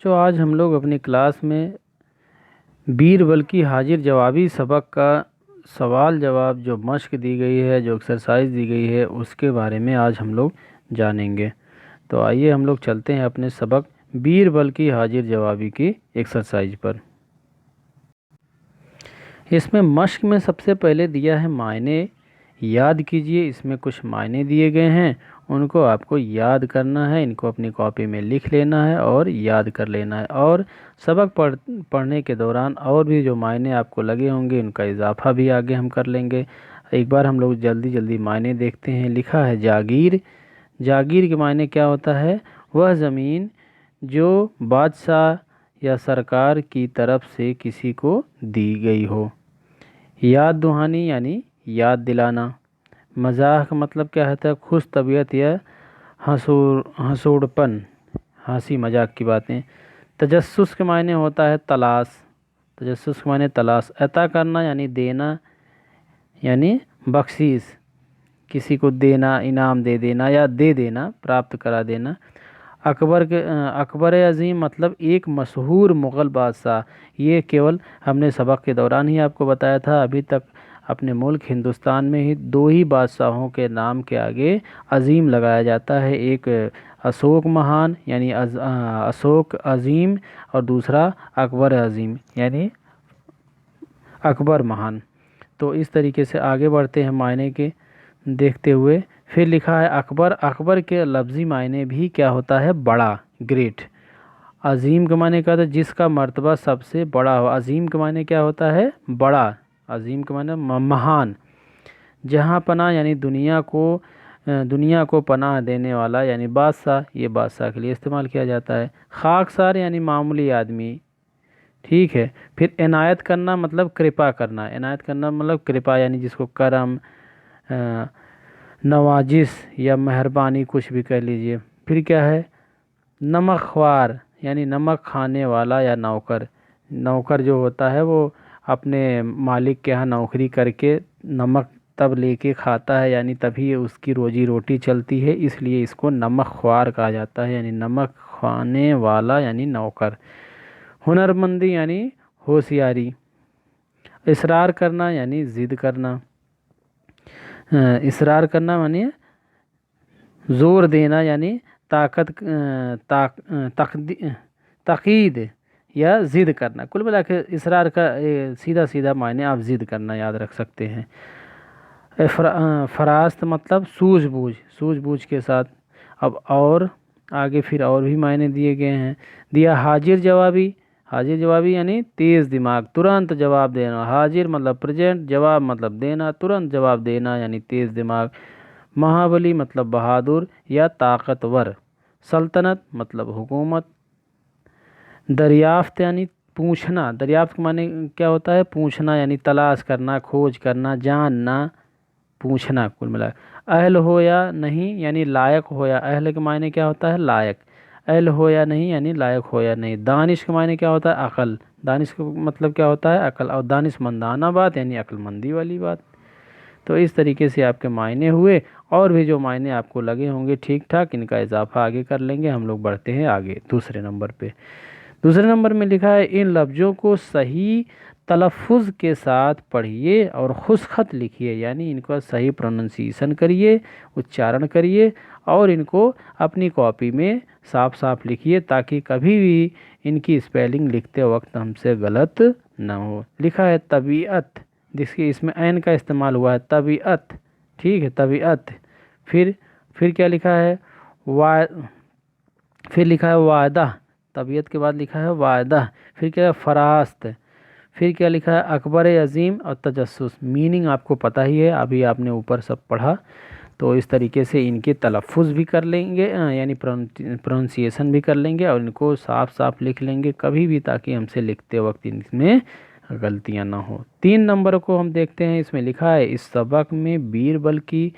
जो आज हम लोग अपनी क्लास में बीरबल की हाजिर जवाबी सबक का सवाल जवाब जो मश्क दी गई है, जो एक्सरसाइज दी गई है, उसके बारे में आज हम लोग जानेंगे। तो आइए हम लोग चलते हैं अपने सबक बीरबल की हाजिर जवाबी की एक्सरसाइज पर। इसमें मश्क में सबसे पहले दिया है मायने याद कीजिए। इसमें कुछ मायने दिए गए हैं, उनको आपको याद करना है, इनको अपनी कॉपी में लिख लेना है और याद कर लेना है। और सबक पढ़ने के दौरान और भी जो मायने आपको लगे होंगे उनका इजाफा भी आगे हम कर लेंगे। एक बार हम लोग जल्दी जल्दी मायने देखते हैं। लिखा है जागीर। जागीर के मायने क्या होता है? वह ज़मीन जो बादशाह या सरकार की तरफ से किसी को दी गई हो। याद दुहानी यानी याद दिलाना। मजाक का मतलब क्या होता है? खुश तबीयत या हंसोड़पन, हंसी मजाक की बातें। तजस्सुस के मायने होता है तलाश। तजस्सुस के मायने तलाश। अता करना यानी देना, यानी बख्शीश, किसी को देना, इनाम दे देना या दे देना, प्राप्त करा देना। अकबर अज़ीम मतलब एक मशहूर मुग़ल बादशाह। ये केवल हमने सबक के दौरान ही आपको बताया था। अभी तक अपने मुल्क हिंदुस्तान में ही दो ही बादशाहों के नाम के आगे अज़ीम लगाया जाता है। एक अशोक महान यानी अशोक अज़ीम, और दूसरा अकबर अज़ीम यानी अकबर महान। तो इस तरीके से आगे बढ़ते हैं मायने के देखते हुए। फिर लिखा है अकबर। अकबर के लफ्ज़ी मायने भी क्या होता है? बड़ा, ग्रेट। अज़ीम के मायने क्या होता है? जिसका मर्तबा सबसे बड़ा हो। अज़ीम के मायने क्या होता है? बड़ा। अज़ीम के मायने महान। जहाँ पनाह यानी दुनिया को पनाह देने वाला यानी बादशाह। ये बादशाह के लिए इस्तेमाल किया जाता है। खाकसार यानी मामूली आदमी। ठीक है। फिर इनायत करना मतलब कृपा करना। इनायत करना मतलब कृपा, यानी जिसको करम, नवाजिश या मेहरबानी कुछ भी कह लीजिए। फिर क्या है? नमक ख्वार यानी नमक खाने वाला या नौकर। नौकर जो होता है वो अपने मालिक के यहाँ नौकरी करके नमक तब लेके खाता है, यानी तभी उसकी रोजी रोटी चलती है, इसलिए इसको नमक ख्वार कहा जाता है, यानी नमक खाने वाला यानी नौकर। हुनरमंदी यानी होशियारी। इसरार करना यानी ज़िद करना। इसरार करना माने ज़ोर देना, यानी ताकीद या ज़िद करना। कुल मिला के इसरार का सीधा सीधा मायने आप ज़िद करना याद रख सकते हैं। फरास्त मतलब सूझबूझ, सूझबूझ के साथ। अब और आगे फिर और भी मायने दिए गए हैं। दिया हाजिर जवाबी। हाजिर जवाबी यानी तेज़ दिमाग, तुरंत जवाब देना। हाजिर मतलब प्रेजेंट, जवाब मतलब देना, तुरंत जवाब देना यानी तेज़ दिमाग। महाबली मतलब बहादुर या ताकतवर। सल्तनत मतलब हुकूमत। दरियाफ्त यानी पूछना। दरियाफ्त के माने क्या होता है? पूछना यानी तलाश करना, खोज करना, जानना, पूछना कुल मिला। अहल हो या नहीं यानी लायक हो या। अहल के मायने क्या होता है? लायक। अहल हो या नहीं यानी लायक हो या नहीं। दानिश के मायने क्या होता है? अकल। दानिश का मतलब क्या होता है? अकल। और दानिशमंदाना बात यानी अक्लमंदी वाली बात। तो इस तरीके से आपके मायने हुए। और भी जो मायने आपको लगे होंगे ठीक ठाक, इनका इजाफा आगे कर लेंगे। हम लोग बढ़ते हैं आगे दूसरे नंबर पे। दूसरे नंबर में लिखा है इन लफ्ज़ों को सही तलफ़ुज़ के साथ पढ़िए और खुशखत लिखिए, यानी इनका सही प्रोनंसिएशन करिए, उच्चारण करिए और इनको अपनी कॉपी में साफ साफ लिखिए, ताकि कभी भी इनकी स्पेलिंग लिखते वक्त हमसे गलत ना हो। लिखा है तबीयत, जिसकी इसमें ऐन का इस्तेमाल हुआ है, तबीयत। ठीक है, तबीयत। फिर क्या लिखा है? वा फिर लिखा है वादा। तबीयत के बाद लिखा है वादा। फिर क्या है? फरास्त। फिर क्या लिखा है? अकबर अज़ीम और तजस्सुस। मीनिंग आपको पता ही है, अभी आपने ऊपर सब पढ़ा। तो इस तरीके से इनके तलफ़ुज़ भी कर लेंगे, यानी प्रोनंसिएशन भी कर लेंगे और इनको साफ साफ लिख लेंगे कभी भी, ताकि हमसे लिखते वक्त इनमें गलतियां ना हो। 3 नंबर को हम देखते हैं। इसमें लिखा है इस सबक में बीरबल की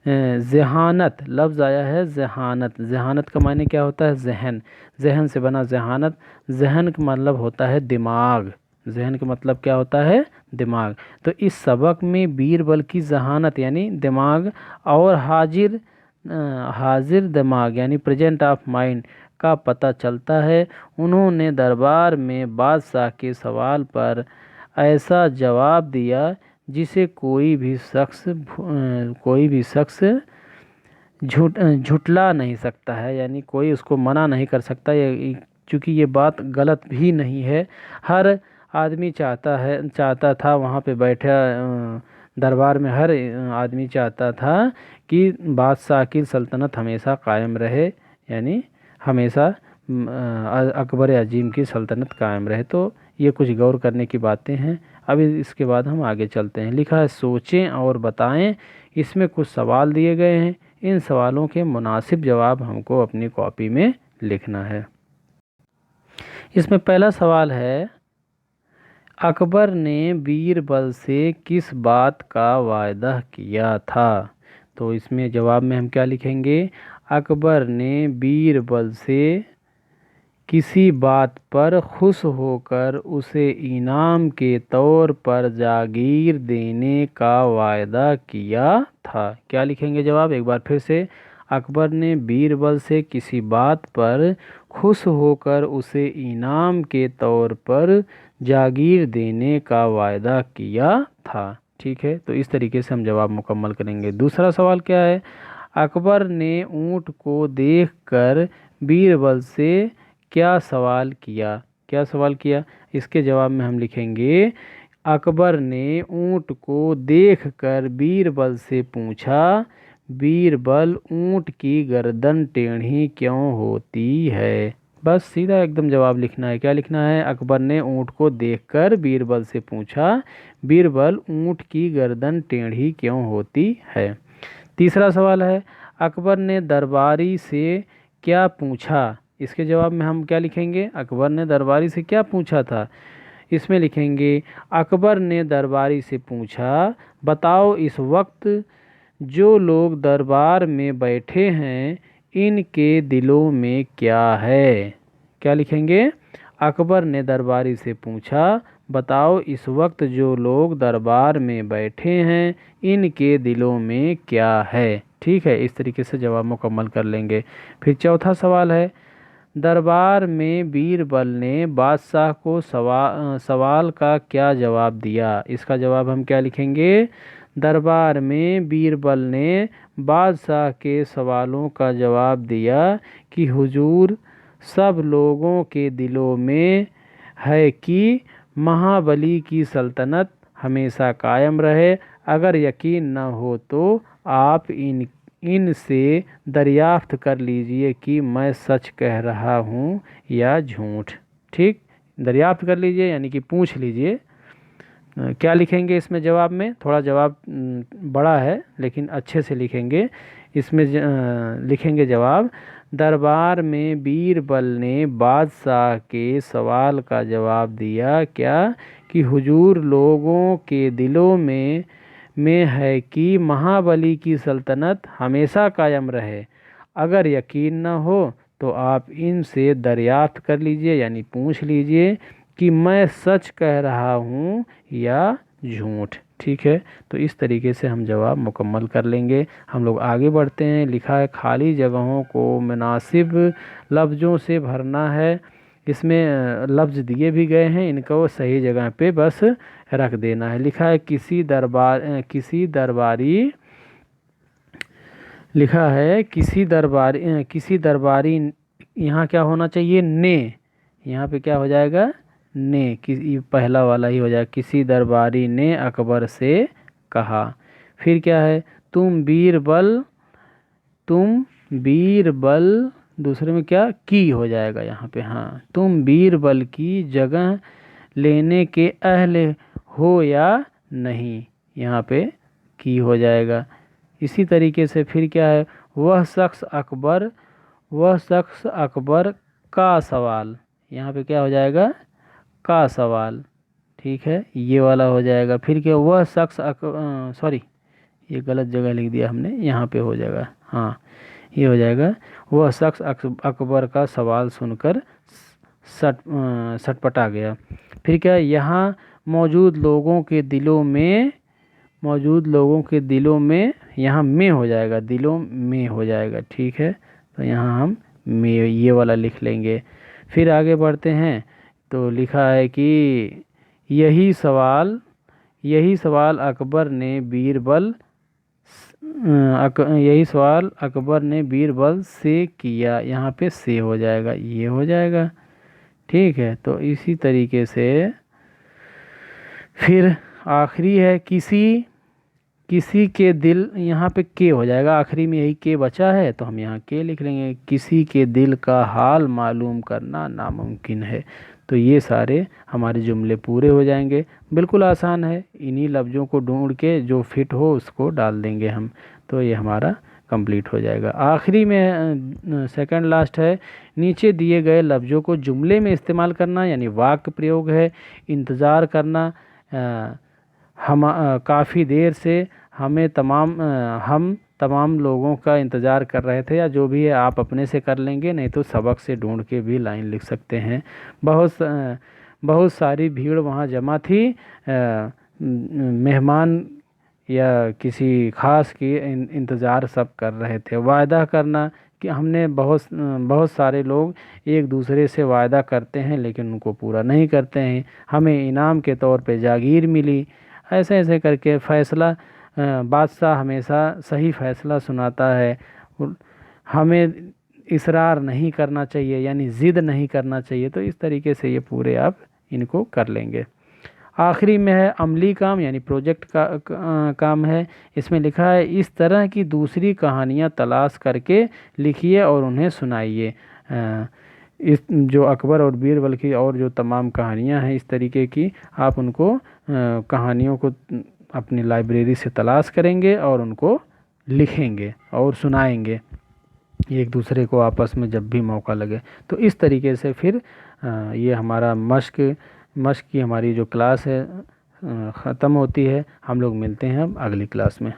ज़हानत लफ्ज़ आया है। ज़हानत। ज़हानत का मायने क्या होता है? जहन। जहन से बना ज़हानत। जहन का मतलब होता है दिमाग। जहन का मतलब क्या होता है? दिमाग। तो इस सबक में बीरबल की ज़हानत यानी दिमाग और हाजिर दिमाग यानी प्रेजेंट ऑफ माइंड का पता चलता है। उन्होंने दरबार में बादशाह के सवाल पर ऐसा जवाब दिया जिसे कोई भी शख्स झुटला नहीं सकता है, यानी कोई उसको मना नहीं कर सकता। चूँकि ये बात गलत भी नहीं है। हर आदमी चाहता था वहाँ पे बैठा दरबार में हर आदमी चाहता था कि बादशाह की सल्तनत हमेशा कायम रहे, यानी हमेशा अकबर अजीम की सल्तनत कायम रहे। तो ये कुछ गौर करने की बातें हैं। अभी इसके बाद हम आगे चलते हैं। लिखा है सोचें और बताएं। इसमें कुछ सवाल दिए गए हैं। इन सवालों के मुनासिब जवाब हमको अपनी कॉपी में लिखना है। इसमें पहला सवाल है, अकबर ने बीरबल से किस बात का वायदा किया था? तो इसमें जवाब में हम क्या लिखेंगे? अकबर ने बीरबल से किसी बात पर खुश होकर उसे इनाम के तौर पर जागीर देने का वायदा किया था। क्या लिखेंगे जवाब? एक बार फिर से, अकबर ने बीरबल से किसी बात पर खुश होकर उसे इनाम के तौर पर जागीर देने का वायदा किया था। ठीक है, तो इस तरीके से हम जवाब मुकम्मल करेंगे। दूसरा सवाल क्या है? अकबर ने ऊँट को देखकर बीरबल से क्या सवाल किया? क्या सवाल किया? इसके जवाब में हम लिखेंगे, अकबर ने ऊँट को देखकर बीरबल से पूछा, बीरबल ऊँट की गर्दन टेढ़ी क्यों होती है? बस सीधा एकदम जवाब लिखना है। क्या लिखना है? अकबर ने ऊँट को देखकर बीरबल से पूछा, बीरबल ऊँट की गर्दन टेढ़ी क्यों होती है? तीसरा सवाल है, अकबर ने दरबारी से क्या पूछा? इसके जवाब में हम क्या लिखेंगे? अकबर ने दरबारी से क्या पूछा था? इसमें लिखेंगे, अकबर ने दरबारी से पूछा, बताओ इस वक्त जो लोग दरबार में बैठे हैं इनके दिलों में क्या है? क्या लिखेंगे? अकबर ने दरबारी से पूछा, बताओ इस वक्त जो लोग दरबार में बैठे हैं इनके दिलों में क्या है? ठीक है, इस तरीके से जवाब मुकम्मल कर लेंगे। फिर चौथा सवाल है, दरबार में बीरबल ने बादशाह को सवाल का क्या जवाब दिया? इसका जवाब हम क्या लिखेंगे? दरबार में बीरबल ने बादशाह के सवालों का जवाब दिया कि हुजूर, सब लोगों के दिलों में है कि महाबली की सल्तनत हमेशा कायम रहे। अगर यकीन न हो तो आप इनसे दरियाफ्त कर लीजिए कि मैं सच कह रहा हूँ या झूठ। ठीक, दरियाफ्त कर लीजिए यानी कि पूछ लीजिए। क्या लिखेंगे इसमें जवाब में? थोड़ा जवाब बड़ा है लेकिन अच्छे से लिखेंगे। इसमें लिखेंगे जवाब, दरबार में बीरबल ने बादशाह के सवाल का जवाब दिया क्या कि हुजूर, लोगों के दिलों में है कि महाबली की सल्तनत हमेशा कायम रहे। अगर यकीन न हो तो आप इनसे दरियाफ्त कर लीजिए यानी पूछ लीजिए कि मैं सच कह रहा हूँ या झूठ। ठीक है, तो इस तरीके से हम जवाब मुकम्मल कर लेंगे। हम लोग आगे बढ़ते हैं। लिखा है, खाली जगहों को मुनासिब लफ्ज़ों से भरना है। इसमें लफ्ज़ दिए भी गए हैं, इनको सही जगह पे बस रख देना है। लिखा है, किसी दरबारी लिखा है, किसी दरबारी यहाँ क्या होना चाहिए? ने। यहाँ पे क्या हो जाएगा? ने। किसी पहला वाला ही हो जाएगा। किसी दरबारी ने अकबर से कहा। फिर क्या है? तुम बीरबल दूसरे में क्या की हो जाएगा यहाँ पे? हाँ, तुम बीरबल की जगह लेने के अहल हो या नहीं? यहाँ पे की हो जाएगा। इसी तरीके से फिर क्या है? वह शख्स अकबर का सवाल। यहाँ पे क्या हो जाएगा? का सवाल। ठीक है, ये वाला हो जाएगा। फिर क्या? वह शख्स सॉरी, ये गलत जगह लिख दिया हमने, यहाँ पे हो जाएगा। हाँ, ये हो जाएगा, वह शख्स अकबर का सवाल सुनकर सटपटा गया। फिर क्या? यहाँ मौजूद लोगों के दिलों में यहाँ में हो जाएगा, दिलों में हो जाएगा। ठीक है, तो यहाँ हम में ये वाला लिख लेंगे। फिर आगे बढ़ते हैं तो लिखा है कि यही सवाल अकबर ने बीरबल यही सवाल अकबर ने बीरबल से किया। यहाँ पे से हो जाएगा, ये हो जाएगा। ठीक है, तो इसी तरीके से फिर आखिरी है किसी के दिल, यहाँ पे के हो जाएगा, आखिरी में यही के बचा है तो हम यहाँ के लिख लेंगे। किसी के दिल का हाल मालूम करना नामुमकिन है। तो ये सारे हमारे जुमले पूरे हो जाएंगे। बिल्कुल आसान है, इन्हीं लफ्ज़ों को ढूंढ के जो फिट हो उसको डाल देंगे हम, तो ये हमारा कंप्लीट हो जाएगा। आखिरी में सेकंड लास्ट है, नीचे दिए गए लफ्ज़ों को जुमले में इस्तेमाल करना, यानी वाक्य प्रयोग है। इंतज़ार करना, हम काफ़ी देर से हम तमाम लोगों का इंतज़ार कर रहे थे, या जो भी है आप अपने से कर लेंगे, नहीं तो सबक से ढूंढ के भी लाइन लिख सकते हैं। बहुत सारी भीड़ वहाँ जमा थी, मेहमान या किसी ख़ास की इंतज़ार सब कर रहे थे। वायदा करना कि हमने बहुत सारे लोग एक दूसरे से वायदा करते हैं लेकिन उनको पूरा नहीं करते हैं। हमें इनाम के तौर पे जागीर मिली। ऐसे ऐसे करके फ़ैसला, बादशाह हमेशा सही फ़ैसला सुनाता है। हमें इसरार नहीं करना चाहिए, यानी ज़िद नहीं करना चाहिए। तो इस तरीके से ये पूरे आप इनको कर लेंगे। आखिरी में है अमली काम, यानी प्रोजेक्ट का काम है। इसमें लिखा है इस तरह की दूसरी कहानियाँ तलाश करके लिखिए और उन्हें सुनाइए। इस जो अकबर और बीरबल की और जो तमाम कहानियाँ हैं इस तरीके की, आप उनको कहानियों को अपनी लाइब्रेरी से तलाश करेंगे और उनको लिखेंगे और सुनाएंगे एक दूसरे को आपस में जब भी मौका लगे। तो इस तरीके से फिर ये हमारा मश्क की हमारी जो क्लास है ख़त्म होती है। हम लोग मिलते हैं अब अगली क्लास में।